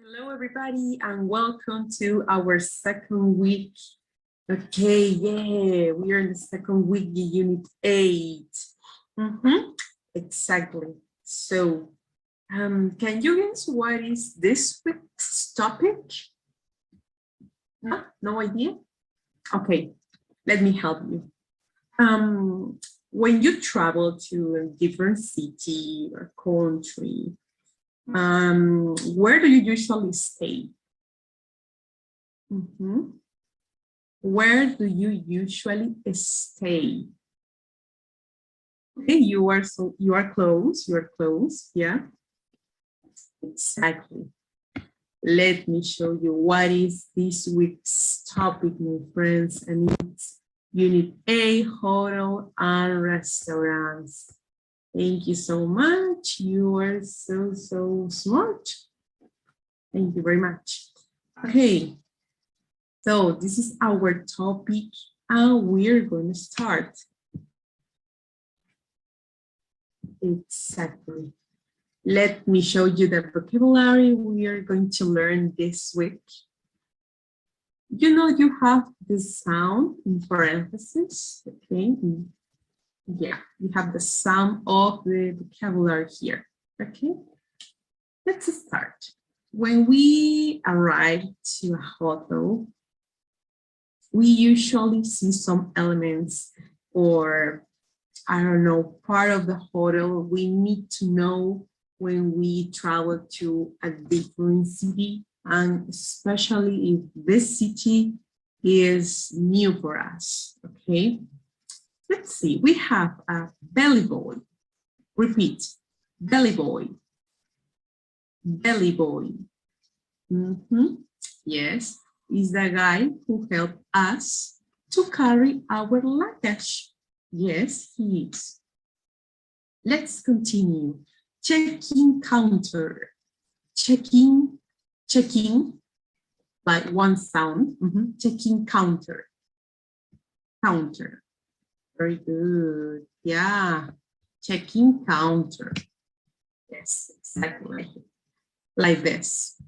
Hello, everybody, and welcome to our second week. Okay, yeah, we are in the second week, unit 8. Exactly. So, can you guess what is this week's topic? No idea? Okay, let me help you. When you travel to a different city or country, where do you usually stay? Where do you usually stay? Okay, you are close, yeah, exactly. Let me show you what is this week's topic, my friends, and it's unit 8, hotel and restaurants. Thank you so much. You are so smart. Thank you very much. Okay, so this is our topic and we're going to start. Exactly. Let me show you the vocabulary we are going to learn this week. You know, you have the sound in parentheses, okay? Yeah, you have the sound of the vocabulary here, okay? Let's start. When we arrive to a hotel, we usually see some elements or, I don't know, part of the hotel we need to know when we travel to a different city, and especially if this city is new for us, okay? Let's see, we have a belly boy. Repeat, belly boy. Belly boy. Yes, is the guy who helped us to carry our luggage. Yes, he is. Let's continue. Check-in counter. Check-in, like one sound. Check-in counter. Counter. Very good. Yeah. Check-in counter. Yes, exactly. Like this.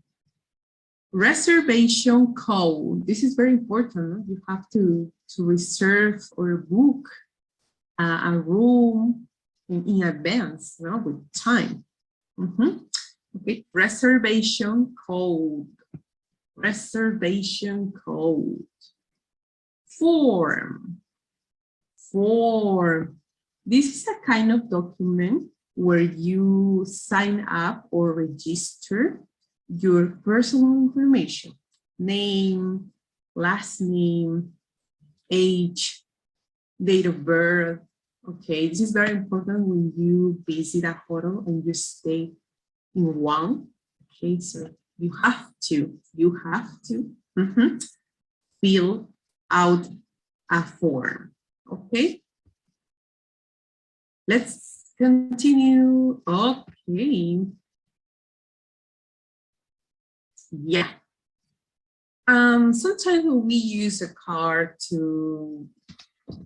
Reservation code. This is very important. You have to reserve or book a room in advance, you know, with time. Okay, reservation code. Reservation code. Form. Form. This is a kind of document where you sign up or register your personal information, name, last name, age, date of birth. Okay, this is very important when you visit a hotel and you stay in one. Okay, so you have to fill out a form. Okay, let's continue. Okay. Yeah. Sometimes we use a car to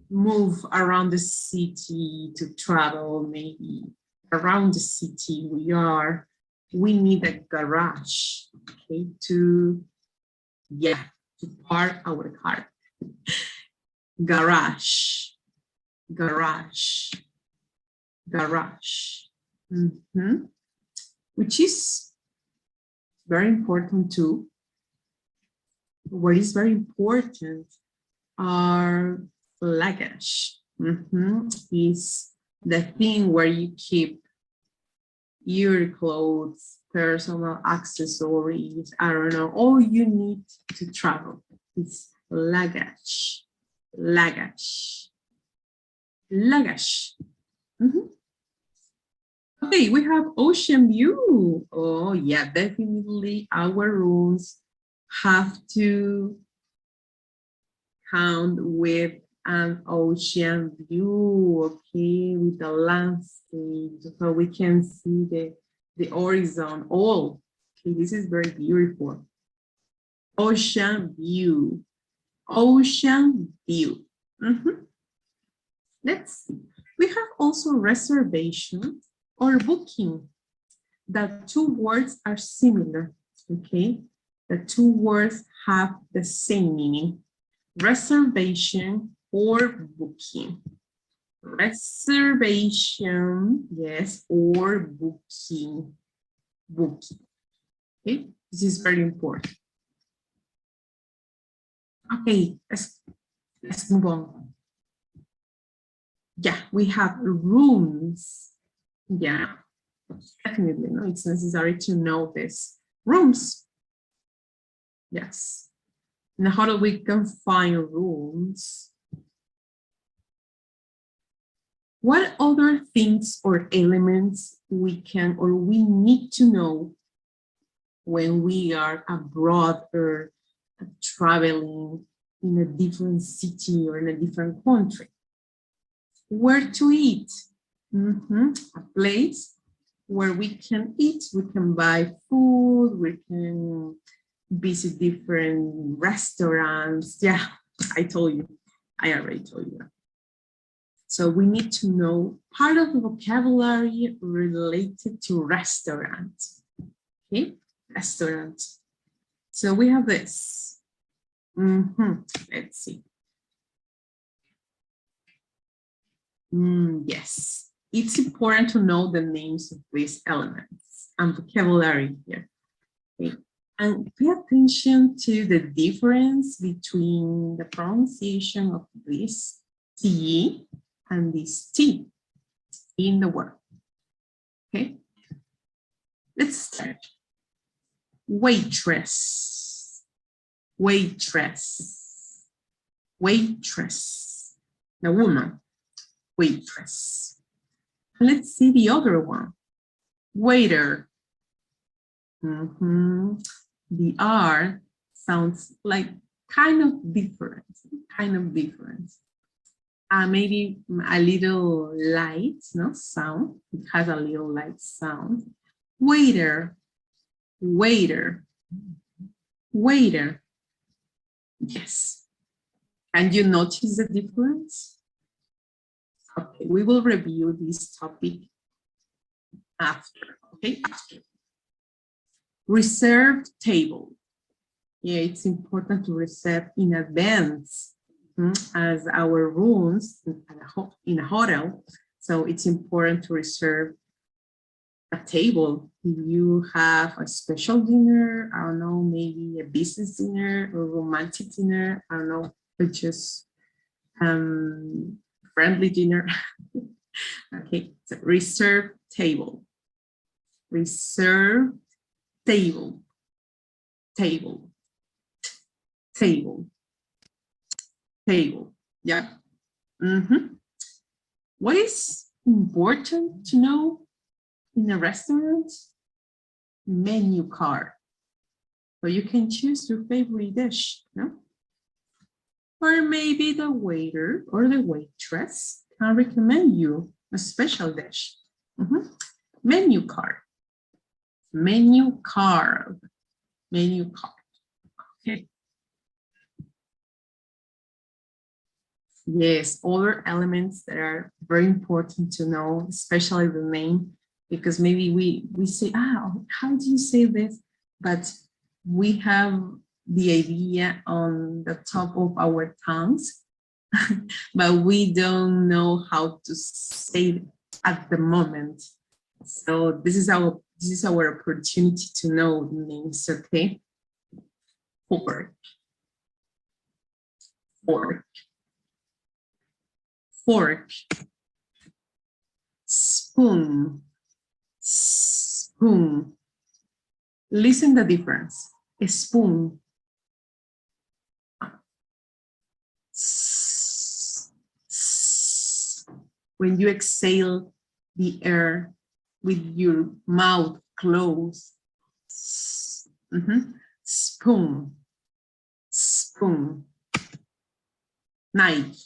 move around the city, to travel maybe around the city we need a garage, okay, to park our car. Garage. Which is very important too. What is very important are luggage. Is the thing where you keep your clothes, personal accessories, I don't know, all you need to travel is luggage. Okay, we have ocean view. Oh yeah, definitely our rooms have to count with an ocean view, okay, with the landscape, so we can see the horizon all. Okay, this is very beautiful. Ocean view. Let's see. We have also reservation or booking. The two words are similar. okay? The two words have the same meaning. Reservation or booking. Reservation, yes, or booking. Booking. Okay, this is very important. Okay, let's move on. Yeah, we have rooms. Yeah, definitely. No, it's necessary to know this. Rooms. Yes. Now, how do we confine rooms? What other things or elements we can or we need to know when we are abroad or traveling in a different city or in a different country? Where to eat? A place where we can eat, we can buy food, we can visit different restaurants. Yeah, I told you, I already told you that. So we need to know part of the vocabulary related to restaurants. Okay, restaurants. So we have this. Let's see. Yes, it's important to know the names of these elements and vocabulary here. Okay. And pay attention to the difference between the pronunciation of this T and this T in the word. Okay, let's start. Waitress, waitress, waitress, the woman, waitress. Let's see the other one. Waiter. The R sounds like kind of different, maybe a little light, no sound. It has a little light sound. Waiter, waiter, waiter. Yes. And you notice the difference? Okay, we will review this topic after, okay? After. Reserved table. Yeah, it's important to reserve in advance as our rooms in a hotel. So it's important to reserve a table. If you have a special dinner, I don't know, maybe a business dinner or romantic dinner, I don't know, or just friendly dinner. Okay, so reserved table. Reserved table. Table. Table. Table. Yeah. What is important to know in a restaurant? Menu card. So you can choose your favorite dish, no? Or maybe the waiter or the waitress can recommend you a special dish. Menu card. Menu card. Menu card. Okay. Yes, other elements that are very important to know, especially the name, because maybe we say, how do you say this? But we have the idea on the top of our tongues, but we don't know how to say it at the moment. So this is our opportunity to know the names, okay? Fork. Fork. Fork. Spoon. Spoon. Listen the difference. A spoon. When you exhale the air with your mouth closed. Spoon. Spoon. Knife.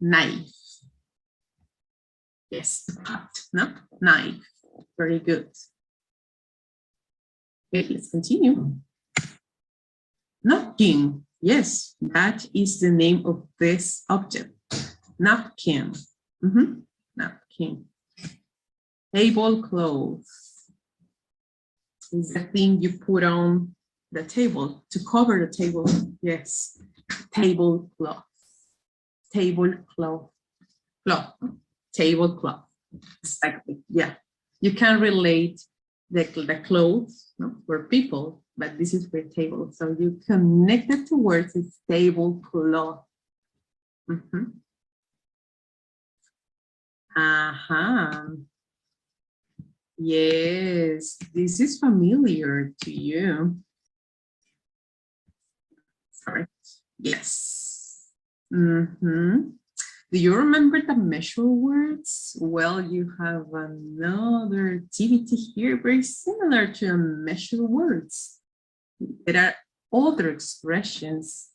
Knife. Yes, cut, no? Knife. Very good. Okay, let's continue. Napkin. Yes, that is the name of this object. Napkin. Napkin. Tablecloth. is the thing you put on the table to cover the table. Yes, tablecloth, tablecloth, cloth, tablecloth. Exactly. Yeah, you can relate the clothes, no, for people, but this is for table. So you connect the two words. It's tablecloth. Yes, this is familiar to you. Sorry. Yes. Do you remember the measure words? Well, you have another activity here very similar to measure words. There are other expressions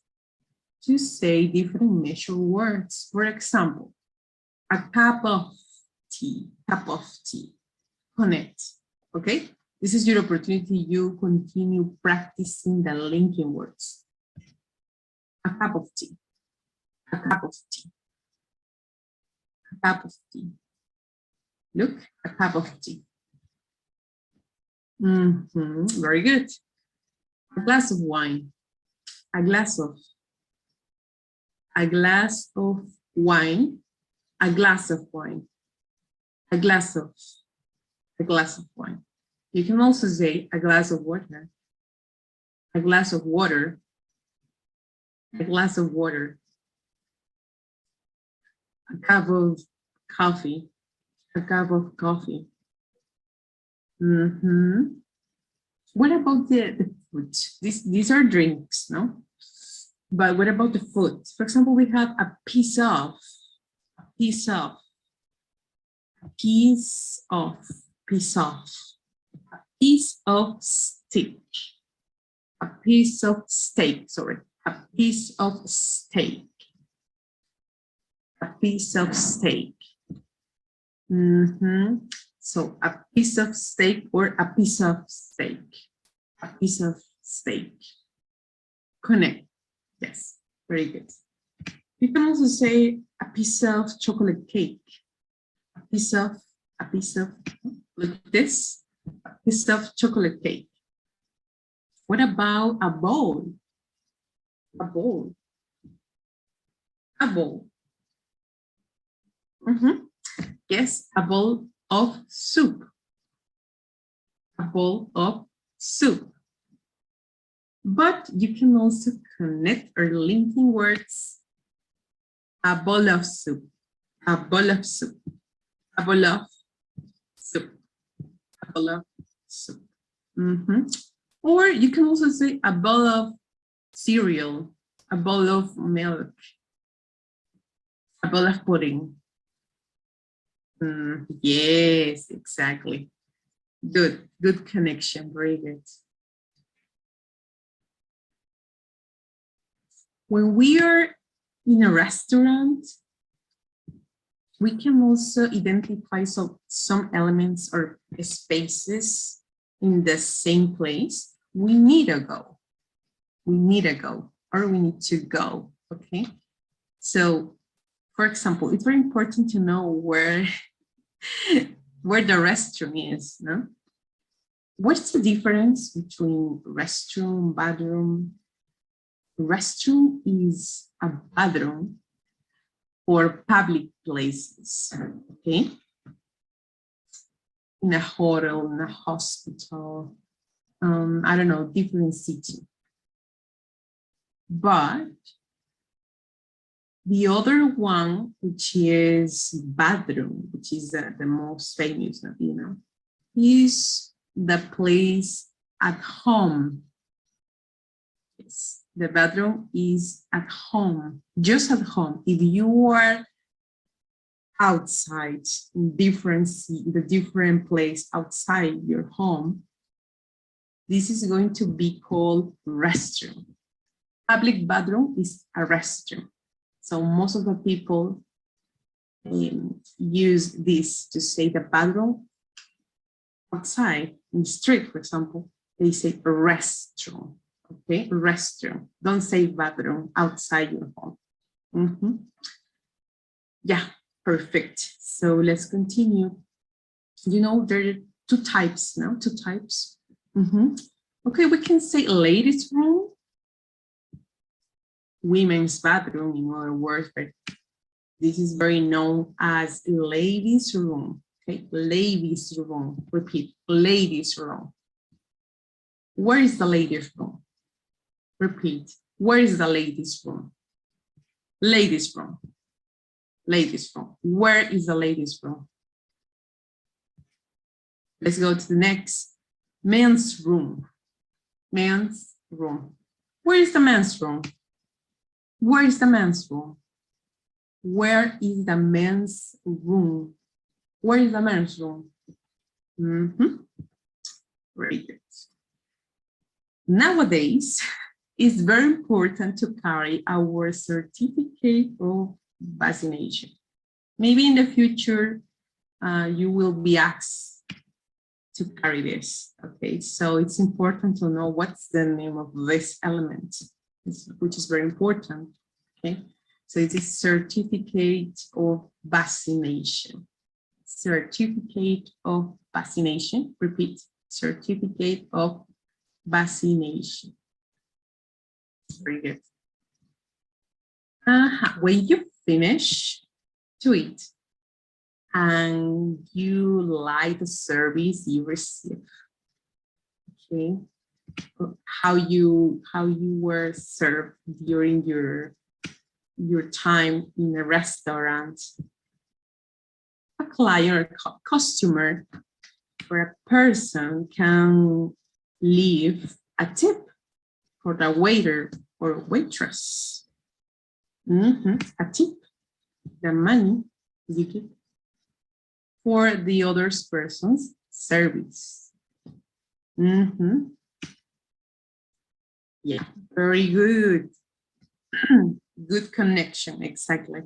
to say different measure words. For example, a cup of tea, connect, okay? This is your opportunity. You continue practicing the linking words. A cup of tea, a cup of tea, a cup of tea. Look, a cup of tea. Very good. A glass of wine, a glass of wine, a glass of wine, a glass of wine. You can also say a glass of water, a glass of water, a glass of water, a cup of coffee, a cup of coffee. What about the food? These are drinks, no? But what about the food? For example, we have a piece of steak, a piece of steak. So a piece of steak or a piece of steak. Connect. Yes, very good. You can also say a piece of chocolate cake. A piece of, like this, a piece of chocolate cake. What about a bowl? A bowl. Yes, a bowl of soup. A bowl of soup. But you can also connect or linking words. A bowl of soup. A bowl of soup. A bowl of soup. A bowl of soup. Or you can also say a bowl of cereal, a bowl of milk, a bowl of pudding. Yes, exactly. Good connection, very good. When we are in a restaurant, we can also identify some elements or spaces in the same place. We need to go, or we need to go, okay? So, for example, it's very important to know where the restroom is, no? What's the difference between restroom, bathroom? Restroom is a bathroom for public places, okay? In a hotel, in a hospital, I don't know, different city. But the other one, which is bathroom, which is the most famous, you know, is the place at home. Yes. The bathroom is at home, just at home. If you are outside, in the different place outside your home, this is going to be called restroom. Public bathroom is a restroom. So most of the people use this to say the bathroom outside, in the street, for example, they say a restroom. Okay, restroom. Don't say bathroom outside your home. Yeah, perfect. So let's continue. You know, there are two types now, two types Okay, we can say ladies' room, women's bathroom, in other words, but this is very known as ladies' room. Okay, ladies' room. Repeat, ladies' room. Where is the ladies' room? Repeat, where is the ladies' room? Ladies' room. Ladies' room. Where is the ladies' room? Let's go to the next. Men's room. Men's room. Where is the men's room? Where is the men's room? Where is the men's room? Where is the men's room? Very good. Nowadays, it's very important to carry our certificate of vaccination. Maybe in the future, you will be asked to carry this, okay? So it's important to know what's the name of this element, which is very important, okay? So it is certificate of vaccination. Certificate of vaccination, repeat, certificate of vaccination. Very good. When you finish to eat and you like the service you receive, okay, how you were served during your time in a restaurant, a client or customer or a person can leave a tip for the waiter or waitress. A tip, the money you give for the other person's service. Yeah, very good. Good connection, exactly.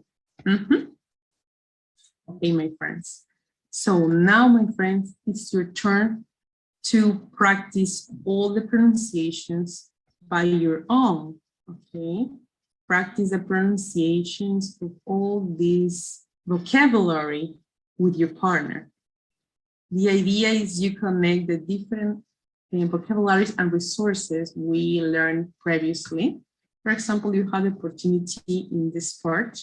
Okay, my friends. So now, my friends, it's your turn to practice all the pronunciations by your own, okay? Practice the pronunciations of all this vocabulary with your partner. The idea is you connect the different vocabularies and resources we learned previously. For example, you have the opportunity in this part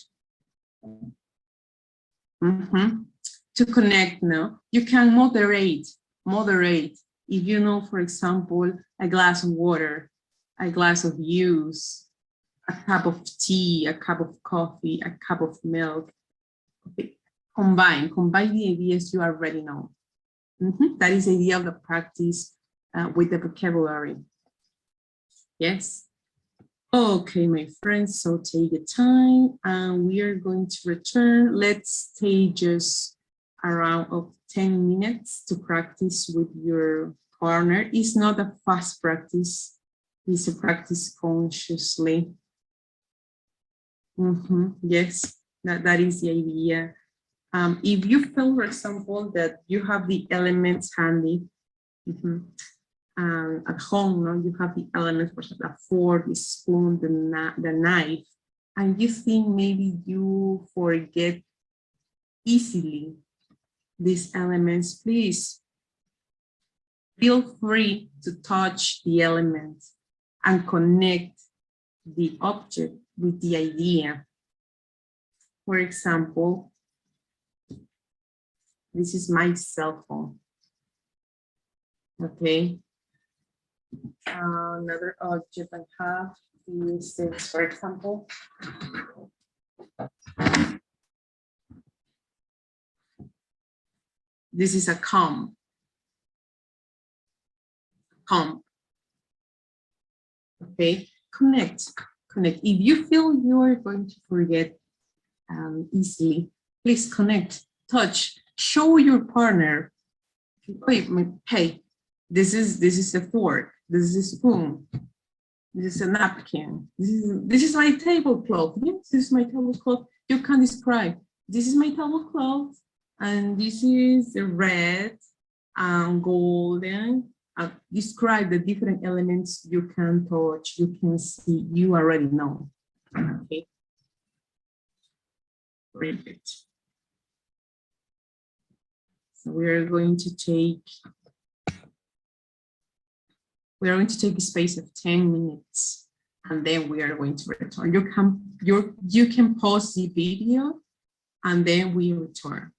to connect now. You can moderate. If you know, for example, a glass of water, a glass of juice, a cup of tea, a cup of coffee, a cup of milk. Okay. Combine the ideas you already know. That is the idea of the practice with the vocabulary. Yes. Okay, my friends, so take your time and we are going to return. Let's take just around 10 minutes to practice with your partner. It's not a fast practice, it's a practice consciously. Yes, that is the idea. If you feel, for example, that you have the elements handy, at home, no? You have the elements, for example, the fork, the spoon, the knife, and you think maybe you forget easily these elements, please feel free to touch the elements and connect the object with the idea. For example, this is my cell phone. Okay. Another object I have is this, for example. This is a comb. Okay, connect. If you feel you are going to forget easily, please connect, touch, show your partner. Wait, hey, this is a fork. This is a spoon. This is a napkin. This is my tablecloth. Yes, this is my tablecloth. You can describe. This is my tablecloth, and this is red and golden. Describe the different elements you can touch, you can see, you already know. Okay. Very good. So we are going to take We are going to take a space of 10 minutes, and then we are going to return. You can pause the video, and then we return.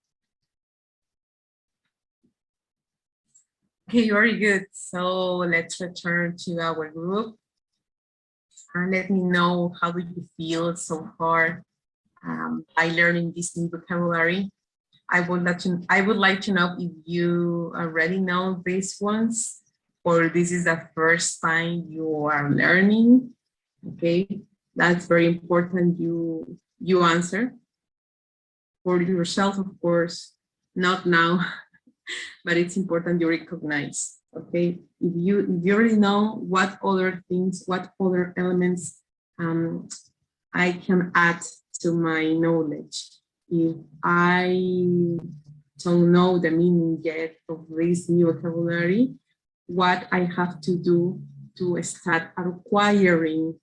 Okay, very good. So let's return to our group. And let me know, how do you feel so far by learning this new vocabulary? I would like to know if you already know these ones, or this is the first time you are learning. Okay, that's very important. You answer for yourself, of course, not now, but it's important you recognize. Okay, if you already know what other things, what other elements I can add to my knowledge. If I don't know the meaning yet of this new vocabulary, what I have to do to start acquiring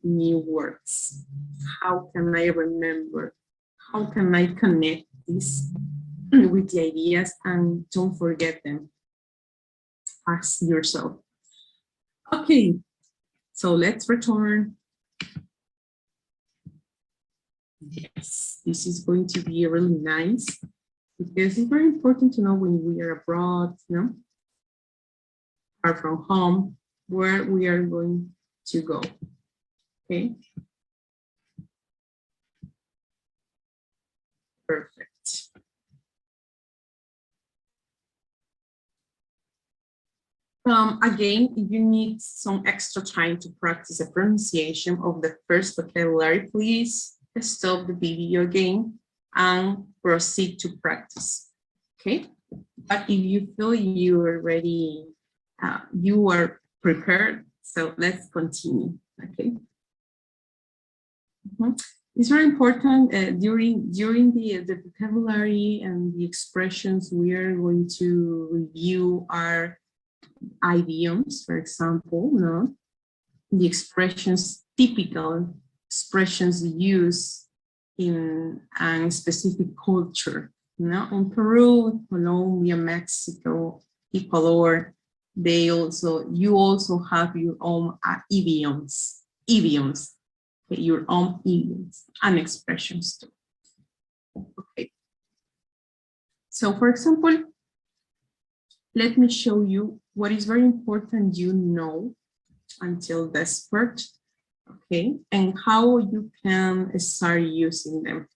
new words. How can I remember? How can I connect this with the ideas and don't forget them? Ask yourself. Okay, so let's return. Yes, this is going to be really nice because it's very important to know when we are abroad, you know, or from home, where we are going to go. Okay. Perfect. Again, if you need some extra time to practice the pronunciation of the first vocabulary, please stop the video again and proceed to practice. Okay, but if you feel you are ready, you are prepared, so let's continue. Okay. It's very important during the vocabulary and the expressions we are going to review our idioms, for example, no? The expressions, typical expressions used in a specific culture. You know? In Peru, Colombia, Mexico, Ecuador, you also have your own idioms, okay, your own idioms and expressions too. Okay. So, for example, let me show you what is very important you know until this part, okay, and how you can start using them.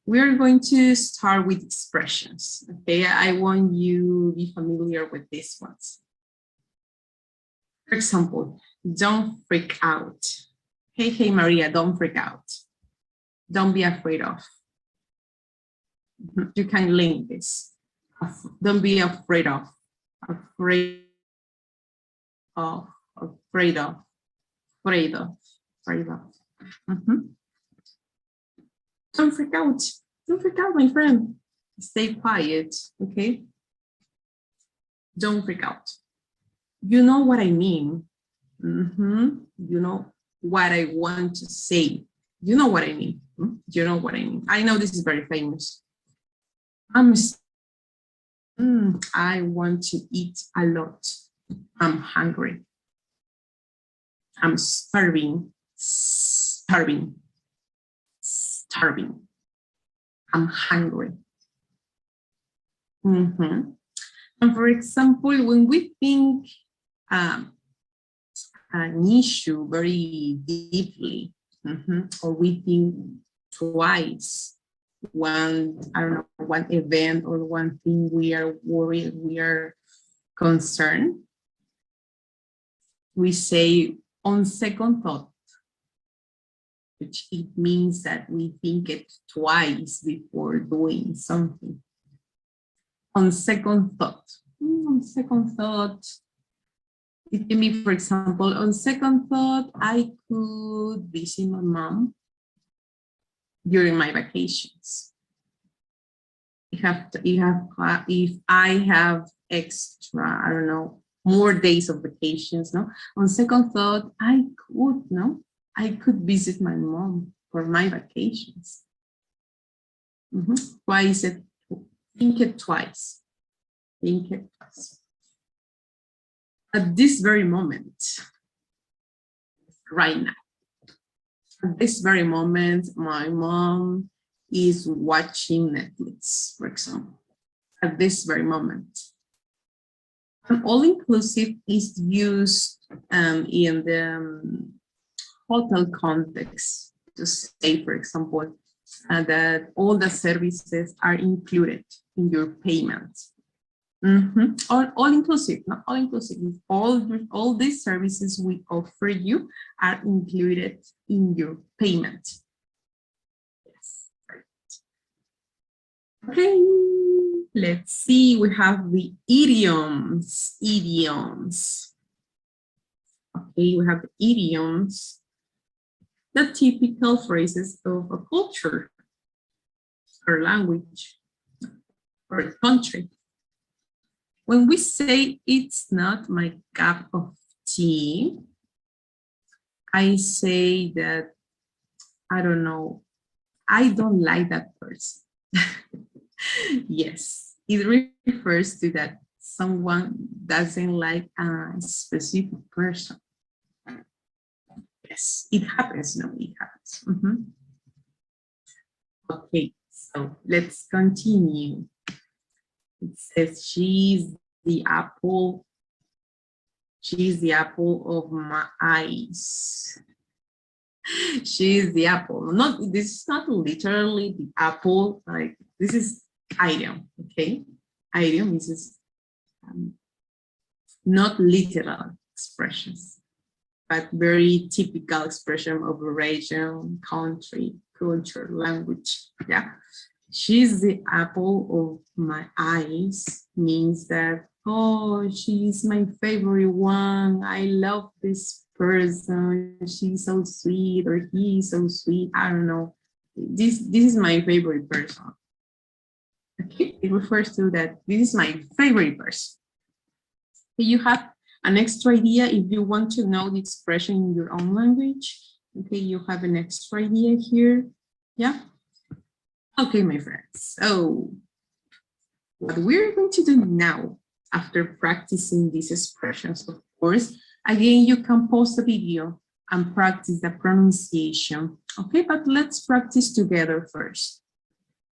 We are going to start with expressions, okay? I want you to be familiar with these ones. For example, don't freak out. Hey, Maria, don't freak out. Don't be afraid of. You can link this. Don't be afraid of. Afraid of. Don't freak out. Don't freak out, my friend. Stay quiet, okay? Don't freak out. You know what I mean. You know what I want to say. You know what I mean. You know what I mean. I know this is very famous. I want to eat a lot. I'm hungry. I'm starving. I'm hungry. And for example, when we think an issue very deeply, or we think twice, one event or one thing we are worried, we are concerned, we say on second thought, which it means that we think it twice before doing something. On second thought. On second thought, it can be, for example, on second thought, I could visit my mom during my vacations. If I have extra, I don't know, more days of vacations, no? On second thought, I could visit my mom for my vacations. Why is it? Think it twice. Think it twice. At this very moment, right now, at this very moment, my mom is watching Netflix, for example. At this very moment. And all-inclusive is used in the hotel context to say, for example, that all the services are included in your payment. All-inclusive, not all-inclusive. All these services we offer you are included in your payment. Yes. Okay, let's see. We have the idioms. Idioms. Okay, we have idioms. The typical phrases of a culture or language or a country. When we say it's not my cup of tea, I say that, I don't know, I don't like that person. Yes, it refers to that someone doesn't like a specific person. Yes, it happens. No, it happens. Okay, so let's continue. It says she's the apple. She's the apple of my eyes. She's the apple. This is not literally the apple. Like this is idiom. Okay, idiom is not literal expressions, but very typical expression of a region, country, culture, language. Yeah. She's the apple of my eyes means that, oh, she's my favorite one. I love this person. She's so sweet, or he's so sweet. I don't know. This is my favorite person. Okay, it refers to that. This is my favorite person. You have an extra idea if you want to know the expression in your own language. Okay, you have an extra idea here. Yeah. Okay, my friends, so what we're going to do now, after practicing these expressions, of course, again, you can pause the video and practice the pronunciation. Okay, but let's practice together first.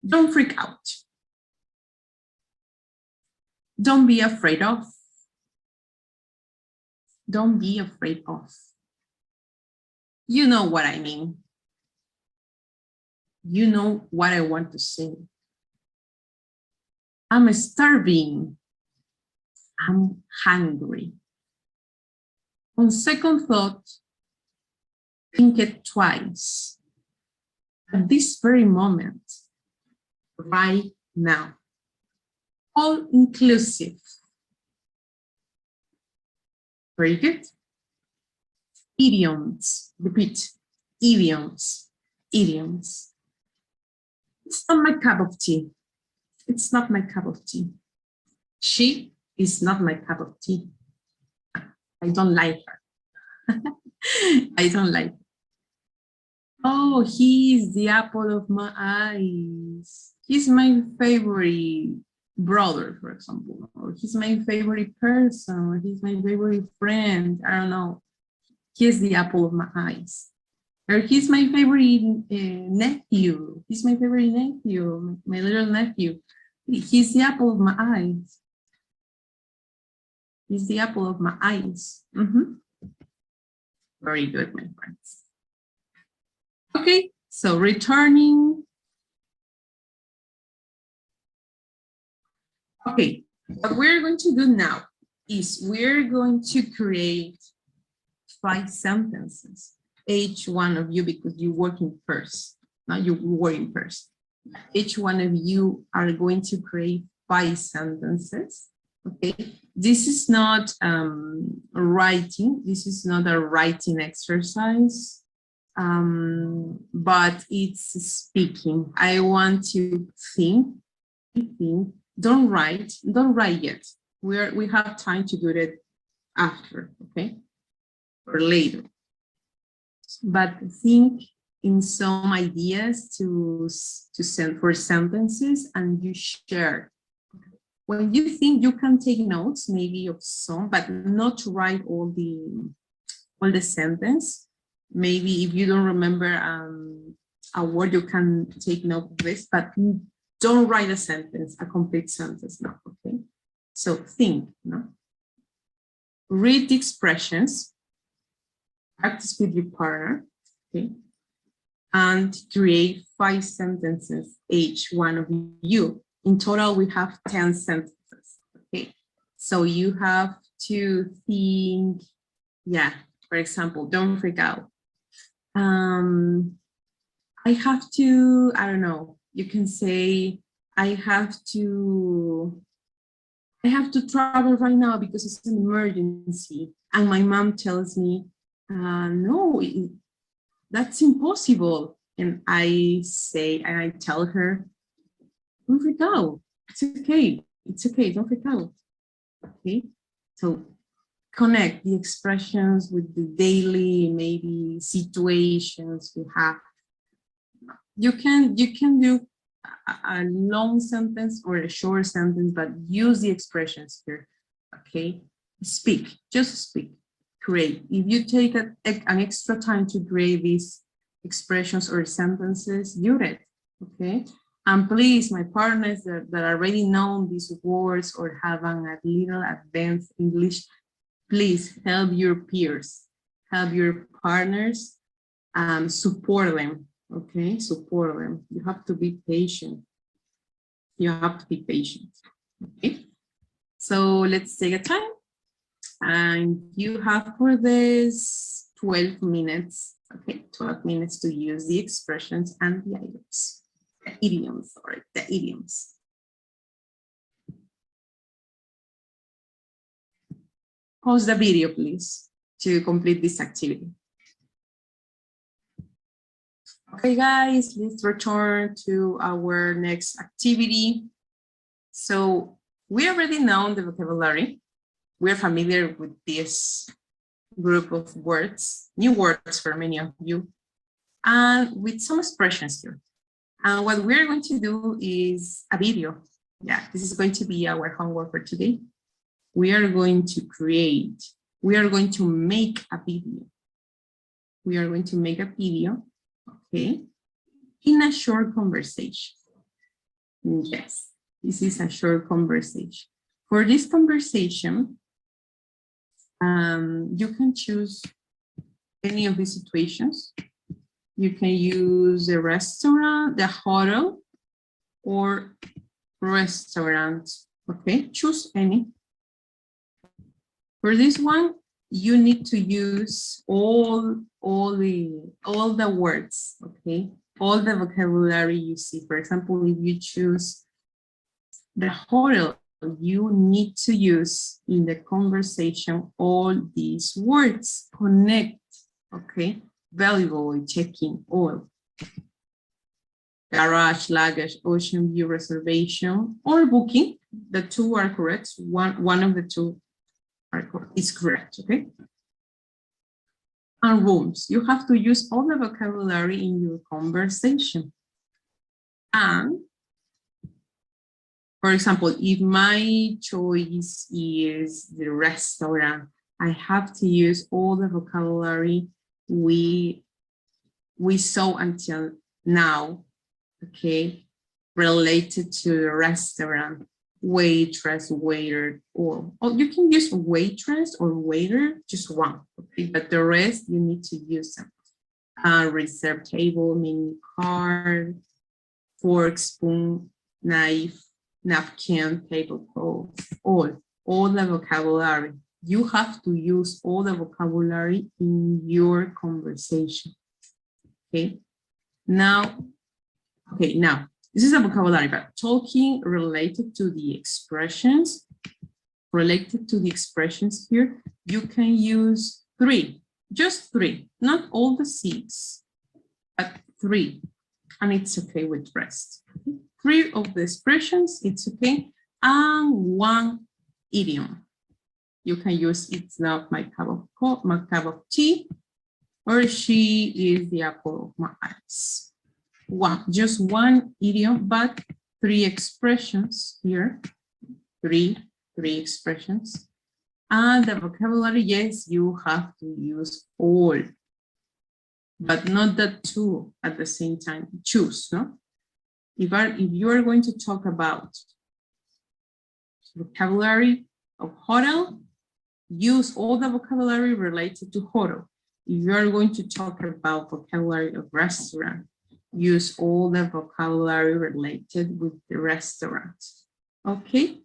Don't freak out. Don't be afraid of. Don't be afraid of. You know what I mean. You know what I want to say. I'm starving. I'm hungry. On second thought, think it twice. At this very moment, right now. All inclusive. Very good. Idioms. Repeat. Idioms. Idioms. It's not my cup of tea. It's not my cup of tea. She is not my cup of tea. I don't like her. I don't like her. Oh, he is the apple of my eyes. He's my favorite brother, for example, or he's my favorite person, or he's my favorite friend. I don't know. He's the apple of my eyes. Or he's my favorite nephew. He's my favorite nephew, my little nephew. He's the apple of my eyes. He's the apple of my eyes. Very good, my friends. Okay, so returning. Okay, what we're going to do now is we're going to create 5 sentences. Each one of you, because you work in first, not you work in first. Each one of you are going to create 5 sentences. Okay, this is not writing. This is not a writing exercise, but it's speaking. I want to think. Don't write yet. We have time to do it after, okay, or later. But think in some ideas to send for sentences, and you share. when you think you can take notes, maybe of some, but not to write all the sentence. Maybe if you don't remember a word, you can take note of this, but don't write a sentence, a complete sentence, no, okay? So think, no? Read the expressions, practice with your partner, okay? And create 5 sentences, each one of you. In total, we have 10 sentences, okay? So you have to think, yeah, for example, don't freak out. I have to, I don't know, you can say, I have to travel right now because it's an emergency. And my mom tells me, no, that's impossible. And I say, and I tell her, don't freak out. It's okay. It's okay. Don't freak out. Okay. So connect the expressions with the daily, maybe situations we have. You can do a long sentence or a short sentence, but use the expressions here. Okay. Speak. Just speak. Create. If you take an extra time to create these expressions or sentences, do it. Okay. And please, my partners that already know these words or have a little advanced English, please help your peers, help your partners, support them, okay? Support them. You have to be patient. You have to be patient, okay? So let's take a time. And you have for this 12 minutes, okay? 12 minutes to use the expressions and the items. Idioms, or the idioms. Pause the video, please, to complete this activity. Okay, guys, let's return to our next activity. So we already know the vocabulary. We're familiar with this group of words, new words for many of you, and with some expressions here. And what we're going to do is a video. Yeah, this is going to be our homework for today. We are going to make a video. We are going to make a video, okay, in a short conversation. Yes, this is a short conversation. For this conversation, you can choose any of these situations. You can use the restaurant, the hotel, or restaurant. Okay, choose any. For this one, you need to use all the words. Okay, all the vocabulary you see. For example, if you choose the hotel, you need to use in the conversation all these words. Connect. Okay. Valuable, checking, all. Garage, luggage, ocean view, reservation, or booking. The two are correct. One of the two is correct, okay? And rooms. You have to use all the vocabulary in your conversation. And, for example, if my choice is the restaurant, I have to use all the vocabulary we saw until now, okay, related to the restaurant, waitress, waiter, or you can use waitress or waiter, just one, okay, but the rest you need to use them. Reserve table, menu card, fork, spoon, knife, napkin, tablecloth, all the vocabulary. You have to use all the vocabulary in your conversation. Okay. Now, this is a vocabulary, but talking related to the expressions, here, you can use 3, just 3, not all the 6, but 3, and it's okay with rest. 3 of the expressions, it's okay, and 1 idiom. You can use it's not my cup of tea, or she is the apple of my eyes. Just one idiom, but 3 expressions here. three expressions. And the vocabulary, yes, you have to use all, but not the two at the same time. Choose, no? If you are going to talk about vocabulary of hotel, use all the vocabulary related to hotel. If you are going to talk about vocabulary of restaurant, use all the vocabulary related with the restaurant. Okay?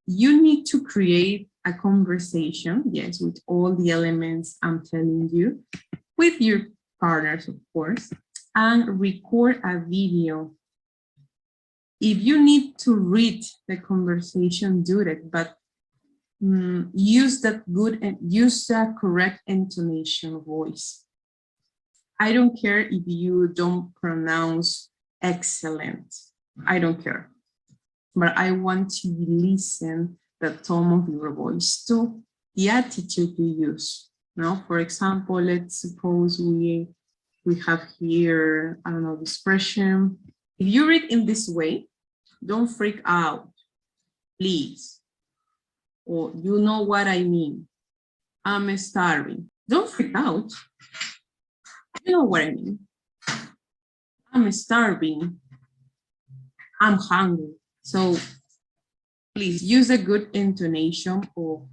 You need to create a conversation, yes, with all the elements I'm telling you, with your partners, of course, and record a video. If you need to read the conversation, do it, but use that good and use the correct intonation voice. I don't care if you don't pronounce excellent. I don't care. But I want to listen the tone of your voice to the attitude you use. Now, for example, let's suppose we have here, I don't know, the expression. If you read in this way, don't freak out, please. Or you know what I mean. I'm starving. Don't freak out. You know what I mean. I'm starving. I'm hungry. So please use a good intonation of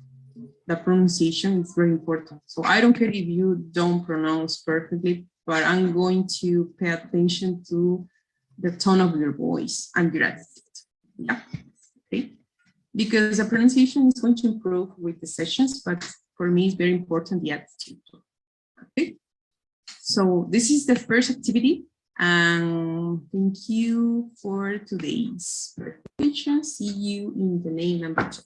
the pronunciation. It's very important. So I don't care if you don't pronounce perfectly, but I'm going to pay attention to the tone of your voice and your attitude. Yeah. Okay. Because the pronunciation is going to improve with the sessions, but for me, it's very important the attitude. Okay. So this is the first activity. And thank you for today's presentation. See you in the day number 2.